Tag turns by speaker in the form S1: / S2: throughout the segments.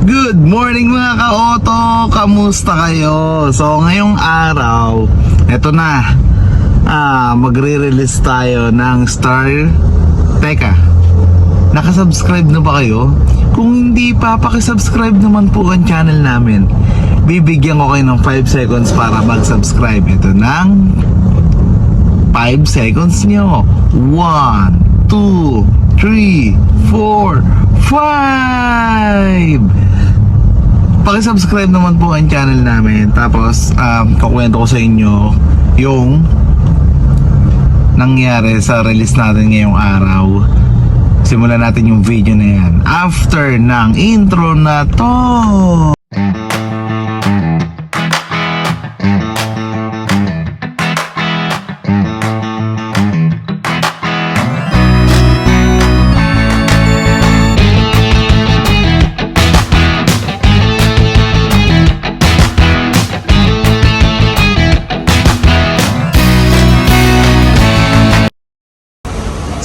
S1: Good morning mga ka-auto! Kamusta kayo? So ngayong araw, eto na, magre-release tayo ng Star. Teka, nakasubscribe na ba kayo? Kung hindi pa, pakisubscribe naman po ang channel namin. Bibigyan ko kayo ng 5 seconds para mag-subscribe. Ito ng 5 seconds nyo. 1, 2, 3, 4, 5. Paki-subscribe naman po ang channel namin. Tapos kukwento ko sa inyo yung nangyari sa release natin ngayong araw. Simulan natin yung video na yan after ng intro na to.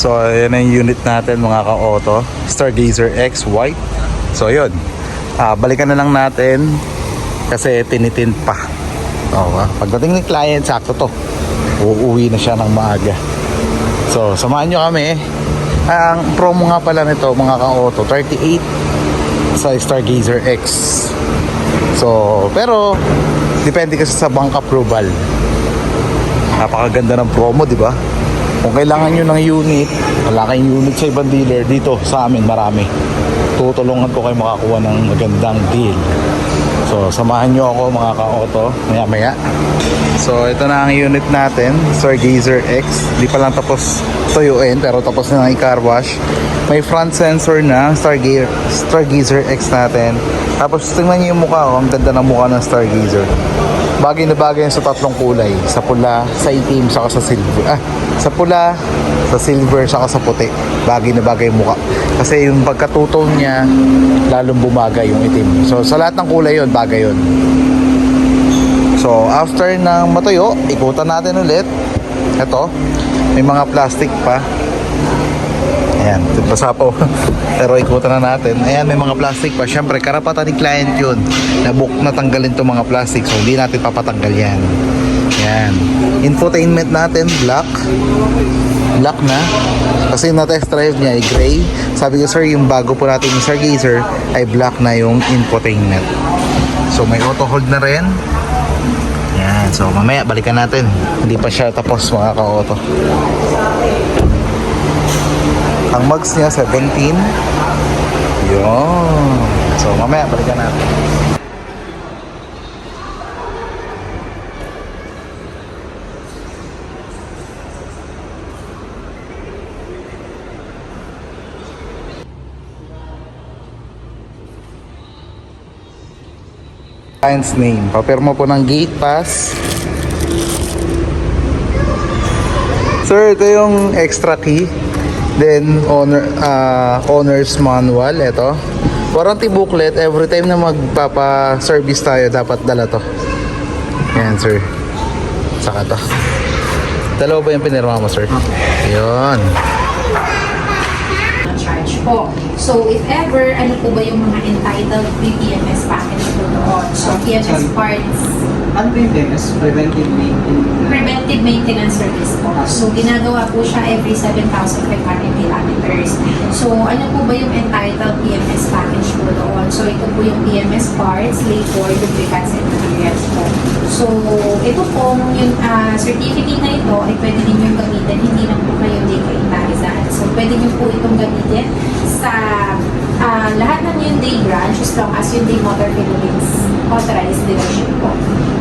S1: So ayan ang unit natin mga ka-auto, Stargazer X White. So yun, balikan na lang natin kasi tinitin pa. Pagdating ng client, sakto to, uuwi na siya ng maaga. So samahan nyo kami. Ang promo nga pala nito mga ka-auto, 38 sa Stargazer X. So pero depende kasi sa bank approval. Napakaganda ng promo, di ba? Kung kailangan nyo ng unit, wala kayong unit sa ibang dealer, dito sa amin marami. Tutulungan ko kayo makakuha ng magandang deal. So samahan nyo ako mga ka-auto maya maya. So ito na ang unit natin, Stargazer X. Di pa lang tapos tuyuin pero tapos na ng i-car wash. May front sensor na Stargazer X natin. Tapos tingnan nyo yung mukha, ang ganda ng mukha ng Stargazer. Bagay na bagay sa tatlong kulay, sa pula, sa itim, saka sa silver. Sa pula, sa silver, saka sa puti. Bagay na bagay yung mukha. Kasi yung pagkatutong niya, lalong bumagay yung itim. So sa lahat ng kulay yun, bagay yun. So after ng matuyo, ikutan natin ulit. Ito, may mga plastic pa. Ayan, basa po. Pero ikutan na natin. Ayan, may mga plastic pa. Siyempre, karapatan ni client yun. Na-book na tanggalin itong mga plastic. So, hindi natin papatanggal yan. Ayan. Infotainment natin, black. Black na. Kasi yung na-test drive niya ay gray. Sabi ko, sir, yung bago po natin yung Stargazer ay black na yung infotainment. So, may auto hold na rin. Ayan. So, mamaya, balikan natin. Hindi pa siya tapos, mga ka-auto. Ang mags niya 17. Yun. So mamaya balikan natin. Client's name. Papirma po ng gate pass. Sir, ito yung extra key. Then owner's manual, ito. Warranty booklet, every time na magpapa-service tayo dapat dala to. Yan sir. Saka to. Dalawa ba yung pinirma mo sir? Yun.
S2: Charge po. So if ever, ano po ba yung mga entitled PPMS package po doon? So PMS parts,
S3: Ano ba yung PMS?
S2: preventive maintenance service po. So ginagawa po siya every 7,500 kilometers. So ano po ba yung entitled PMS package po doon? So ito po yung PMS parts, labor, lubricants, and materials po. So ito po, yung certificate na ito ay pwede ninyong gamitin, hindi lang po kayo detailizan. So pwede nyo po itong gamitin sa lahat ng Hyundai branch as long as Hyundai Motor Philippines authorized dealership po.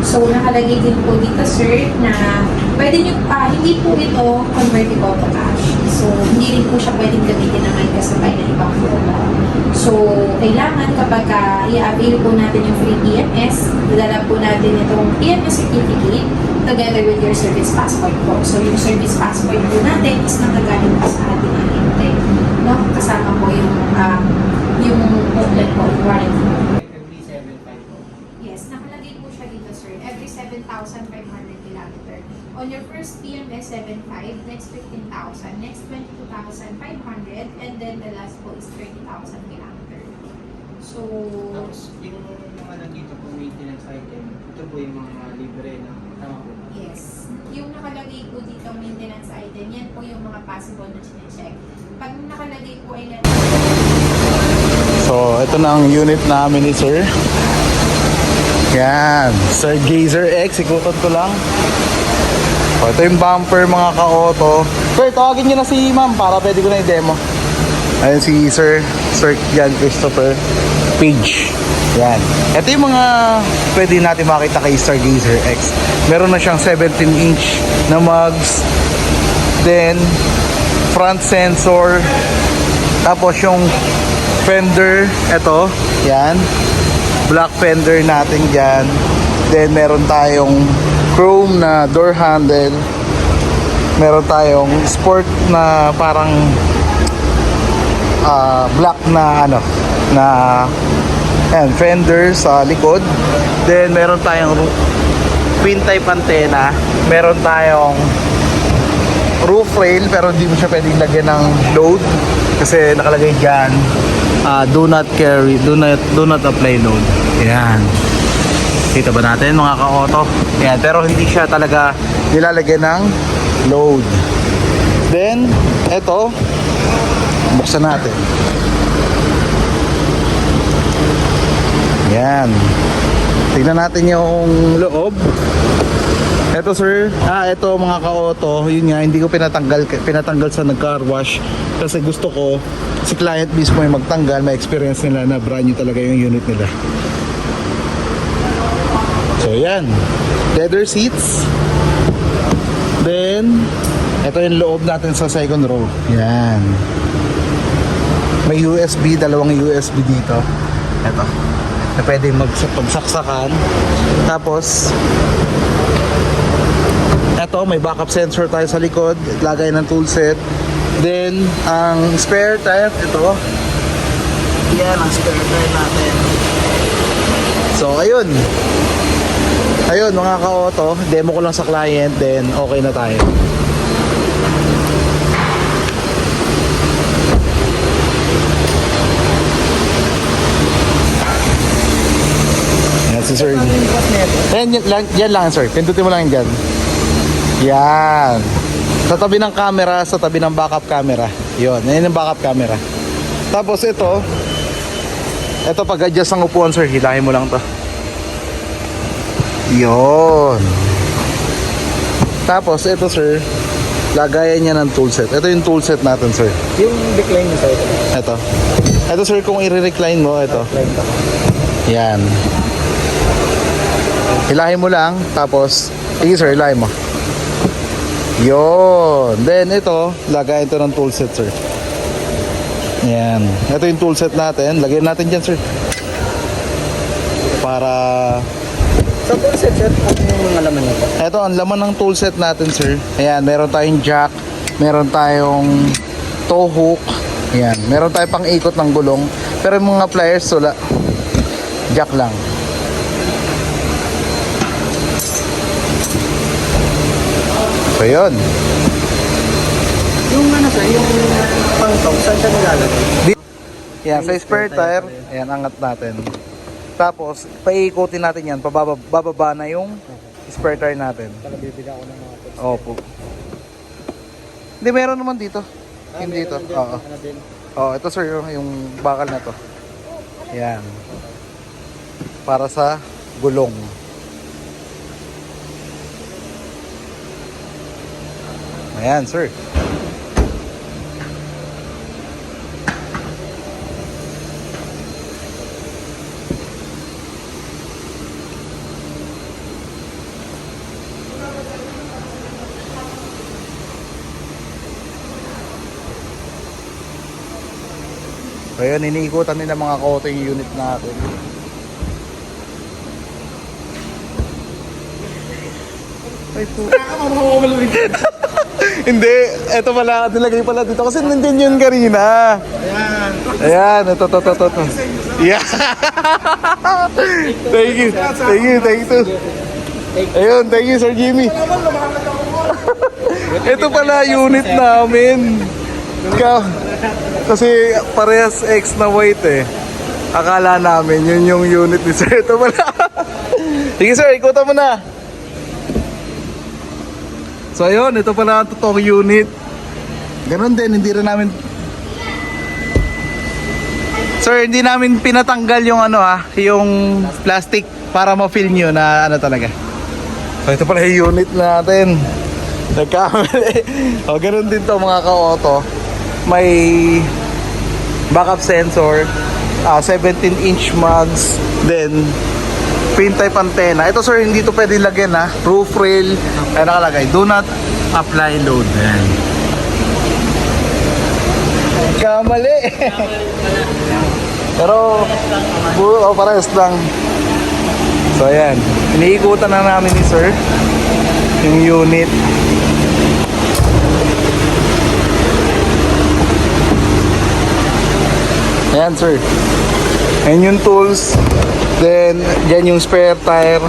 S2: So nakalagay din po dito sir na pwede nyo, hindi po ito convertible to cash. So hindi rin po siya pwedeng gamitin na may kasabay na ibang promo. So kailangan kapag i-avail po natin yung free PMS, idala po natin itong PMS certificate together with your service passport po. So yung service passport po natin is nakagaling po sa ating ahente. No? Kasama po yung booklet po, warranty.
S3: Every 7.5 po.
S2: Yes, nakalagay po siya dito sir, every 7,500 km. On your first PMS 7.5, next 15,000, next 22,500, and then the last po is 30,000 km. So,
S3: Tapos, yung mga nandito po maintenance item, ito po yung mga libre na tama po.
S2: yes. Yung nakalagay po dito maintenance item, yan po yung mga possible na chinecheck. Pag nakalagay po ay
S1: So, ito na ang unit namin ni Sir. Yan, Sir Gazer X, ikutot ko lang. O, ito yung bumper mga ka-auto. Sir, tawagin nyo na si ma'am para pwede ko na i-demo. Ayan si Sir Jan Christopher Page. Yan. Ito yung mga pwede natin makita kay Sir Gazer X. Meron na siyang 17-inch na mugs. Then, front sensor. Tapos yung fender, ito, yan. Black fender natin dyan. Then, meron tayong chrome na door handle. Meron tayong sport na parang black na ano, na yan, fender sa likod. Then, meron tayong twin type antenna. Meron tayong roof rail pero hindi mo siya pwedeng lagyan ng load kasi nakalagay dyan do not carry, do not apply load. Yan, kita ba natin mga ka-auto? Yan, pero hindi siya talaga nilalagyan ng load. Then eto, buksan natin. Yan, tignan natin yung loob. Ito sir, ito mga ka-auto, yun nga, hindi ko pinatanggal sa nag-car wash kasi gusto ko si client mismo yung magtanggal, may experience nila na brand new talaga yung unit nila. So yan, leather seats. Then, ito yung loob natin sa second row. Yan. May USB, dalawang USB dito. Ito, na pwede pagsaksakan. Tapos, ito, may backup sensor tayo sa likod, lagay ng toolset. Then, ang spare tire, ito. Yan, ang spare tire natin. So, ayun. Ayun, mga ka-auto, demo ko lang sa client, then okay na tayo. Yan si Sir. Yan lang, sir. Pindutin mo lang yan dyan. Yan. Sa tabi ng camera, sa tabi ng backup camera. Yun, yan yung backup camera. Tapos ito pag-adjust ng upuan sir, hilahin mo lang to. Yun. Tapos ito sir, lagayan niya ng toolset. Ito yung toolset natin sir.
S3: Yung decline niyo sir.
S1: Ito sir, kung i-recline mo, ito. Yan. Hilahin mo lang, tapos, sige sir, hilahin mo. Yun. Then ito, lagayan ito ng toolset sir. Yan. Ito yung toolset natin. Lagyan natin dyan sir. Para...
S3: Sa toolset sir, ano yung mga laman niyo po?
S1: Ito, ang laman ng toolset natin sir. Ayan, meron tayong jack. Meron tayong tow hook. Ayan, meron tayong pang-ikot ng gulong. Pero yung mga pliers, wala. Jack lang. So yun.
S3: Yung ano sir, yung pang-top, saan siya nilalagay?
S1: Yan, sa spare tire, ayan, angat natin. Tapos, paikutin natin yan, bababa na yung spare tire natin.
S3: Para bibili ako ng mga tips.
S1: Opo. Hindi, meron naman dito. Hindi dito. Oo.
S3: Ano din?
S1: Oo, ito sir, yung bakal na to. Yan. Para sa gulong. Ayan, sir. So yun, iniikutan nila mga koto yung unit natin. Ay po. Hindi, eto pala, nilagay pala dito kasi nandun yun kanina.
S3: Ayan.
S1: Ayan, ito. Yeah. Thank you. Ayun, thank you Sir Jimmy. Ito pala unit namin. Kasi parehas X na white eh. Akala namin yun yung unit ni sir. Ito pala. Sige sir, ikutan mo na. So ayun, ito pala ang totoong unit. Ganon din, hindi rin namin... Sir, hindi namin pinatanggal yung ano yung plastic para ma-feel nyo na ano talaga. So ito pala yung unit natin. Nagkamali. O ganon din to mga ka-auto. May backup sensor, 17-inch mugs, then pin type antenna. Ito sir, hindi to pwede lagyan roof rail. Ay nakalagay, do not apply load. Ayan. Kamali. Pero parehas lang. So ayan, iniikutan na namin ni sir yung unit. Ayan sir, ayan yung tools. Then dyan yung spare tire.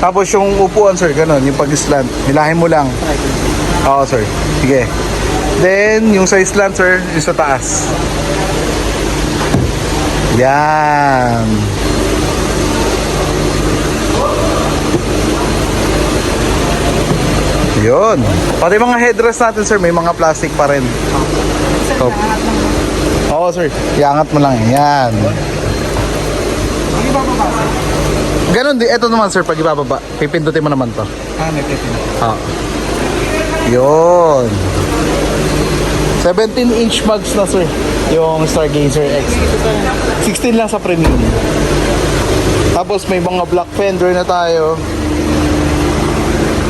S1: Tapos yung upuan sir, ganun, yung pag-slant, hilahin mo lang. Oo sir, sige. Then yung sa slant sir, yung sa taas. Yan. Yun. Pati mga headrest natin sir, may mga plastic pa rin. So, oo sir, iangat mo lang yan. Ganon din, eto naman sir, pag ibababa, pipindutin mo naman to.
S3: May pipindutin.
S1: Yun. 17-inch mugs na sir, yung Stargazer X. 16 lang sa premium. Tapos may mga black fender na tayo.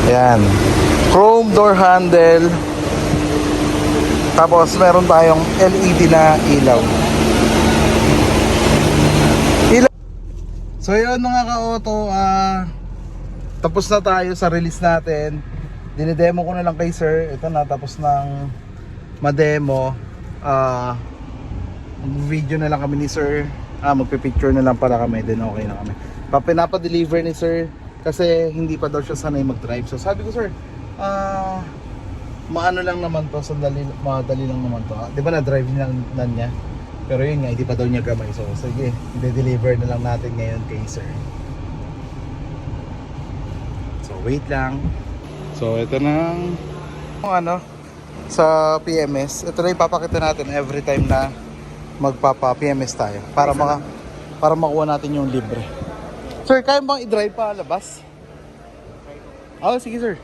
S1: Ayan. Chrome door handle. Tapos meron tayong LED na ilaw. So yun mga ka-auto, tapos na tayo sa release natin. Dinidemo ko na lang kay sir. Ito na, tapos ng mademo. Video na lang kami ni sir. Magpipicture na lang pala kami, then okay na kami. Pinapa-deliver ni sir kasi hindi pa daw siya sanay mag-drive. So sabi ko sir, maano lang naman to, madali lang naman to. Di ba na-drive na niya? Pero yun nga, hindi pa daw niya gamay. So sige, i-deliver na lang natin ngayon kay sir. So wait lang. So ito na sa PMS. Ito na ipapakita natin every time na magpapa-PMS tayo para makuha natin yung libre. Sir, kaya bang i-drive pa labas? Sige sir.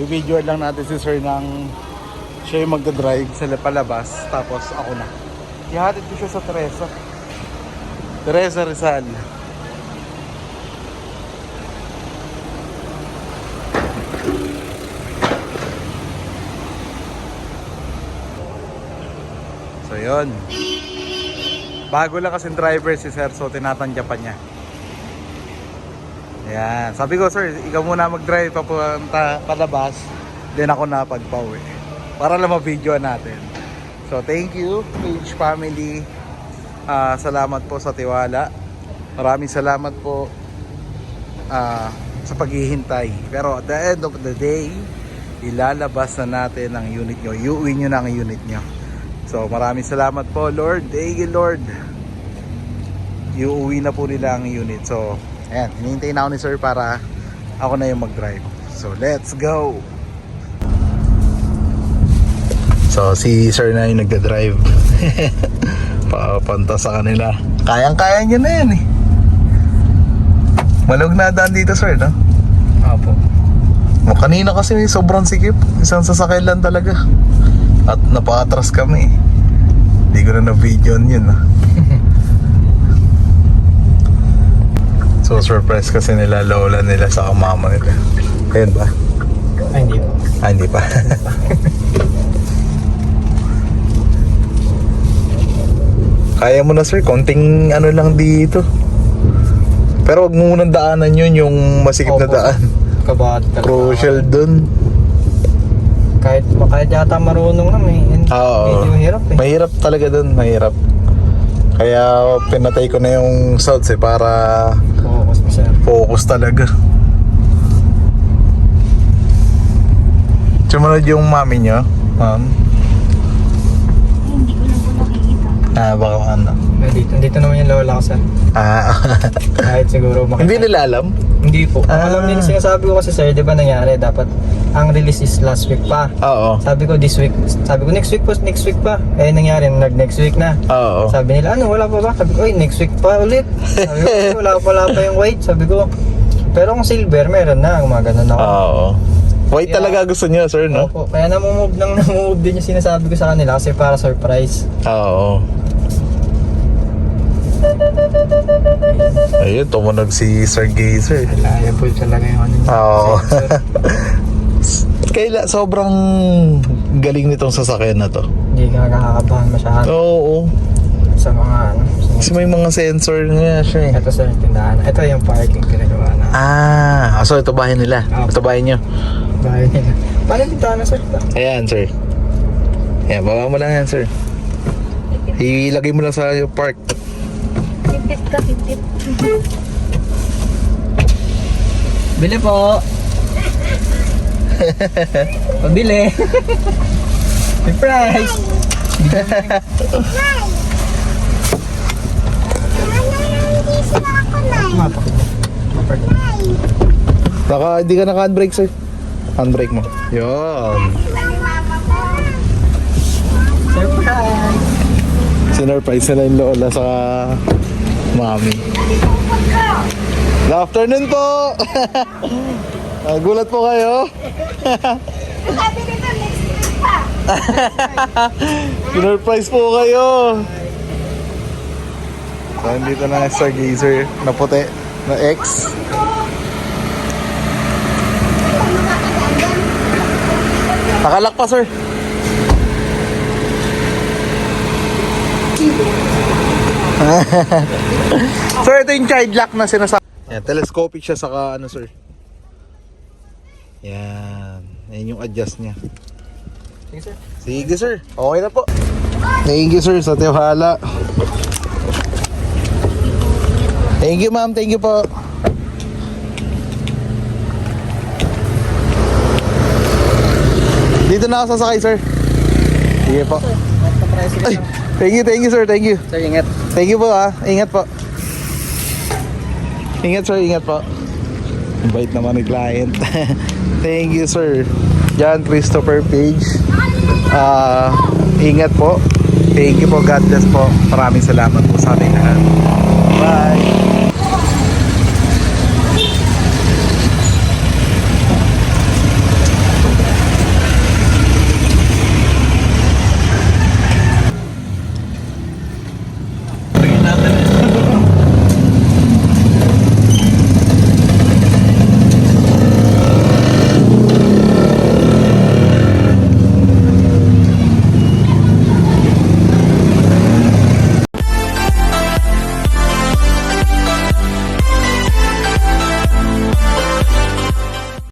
S1: I-video lang natin si sir ng siya yung magdadrive sa palabas, tapos ako na. Ihatid ko siya sa Teresa Rizal. So yun, bago lang kasing driver si sir, so tinatanggapan niya. Ayan, sabi ko sir, ikaw muna mag-drive papunta palabas, then ako na pagpauwi para lang ma-video natin. So thank you Page family, salamat po sa tiwala, maraming salamat po sa paghihintay. Pero at the end of the day, ilalabas na natin ang unit nyo, iuwi nyo na ang unit nyo. So maraming salamat po Lord, thank you Lord. Iuwi na po nila ang unit. So ayan, hinihintay na ako ni sir para ako na yung mag-drive. So let's go. So si sir na yung nagda-drive. Papunta sa kanila. Kayang-kaya niya na yan Malog na daan dito sir, no?
S3: Opo.
S1: Kanina kasi sobrang sikip. Isang sasakyan lang talaga. At napaka-atras kami. Hindi ko na na-videoan yun So surprise kasi nila lola nila sa mama nila. Ayan ba?
S3: Hindi po.
S1: Hindi pa. Kaya mo na sir, konting lang dito. Pero wag mo munang daanan yun, yung masikip na daan.
S3: Kabahat talaga.
S1: Crucial dun.
S3: Kahit yata marunong na medyo hirap
S1: Mahirap talaga dun, mahirap. Kaya pinatay ko na yung sounds para
S3: focus mo sir.
S1: Focus talaga. Sumunod yung mami nyo, ma'am.
S2: Hindi ko na po
S1: Baka ano.
S3: Nandito naman yung lola ko, sir. Kahit siguro
S1: Hindi nila alam?
S3: Hindi po. Ang alam nila, sinasabi ko kasi, sir, di ba nangyari? Dapat, ang release is last week pa.
S1: Oo.
S3: Sabi ko this week. Sabi ko next week pa. Eh, nangyari, next week na.
S1: Oo.
S3: Sabi nila, ano, wala pa ba? Sabi ko, next week pa ulit. Sabi ko, wala pa yung white. Sabi ko, pero kung silver, meron na. Gumagano na ako.
S1: Oo. White talaga gusto niyo, sir, no?
S3: Opo. Kaya namumove din yung sinasabi ko sa kanila kasi para surprise.
S1: Oo. Ayun, tumunog si Sir Gazer.
S3: Reliable talaga yung ano.
S1: Oo. Sobrang galing nitong sasakyan na to.
S3: Hindi ka nakakabahan masyado
S1: Oo.
S3: sa mga ano.
S1: Kasi may mga sensor nga siya eh.
S3: Ito sir, tindahan. Ito yung parking pinagawa na.
S1: So ito bahay nila.
S3: Oo.
S1: Ito bahay nyo.
S3: Bahay nila. Paano yung tindahan na sir?
S1: Ayan, sir. Ayan, baba mo lang yan, sir. Ilagay mo lang sa park.
S2: Pipit ka, pipit.
S3: Bili po! Pabili! Surprise!
S1: Baka hindi ka naka-handbrake, sir. Handbrake mo. Yun.
S3: Surprise!
S1: Sinurprise nila yung lola sa mami. Good afternoon po! Gulat po kayo?
S2: Sabi nito, next week pa.
S1: Sinurprise po kayo! So, dito na sa Gazer na puti na X. Nakalak pa, sir. Sir, ito yung child lock na sinasabi. Yan, telescopic siya saka ano, sir. Yan. Yan yung adjust niya.
S3: Sige sir.
S1: Sige, sir. Okay na po. Thank you, sir, sa tiwala. Thank you, ma'am. Thank you po. Dito na ako sasakay, sir. Sige po. Ay, thank you, sir. Thank you.
S3: Sir, ingat.
S1: Thank you po, ah. Ingat po. Ingat, sir. Ingat po. Ang bait naman ni client. Thank you, sir. John Christopher Page. Ingat po. Thank you po. God bless po. Maraming salamat po sa ating lahat. Bye.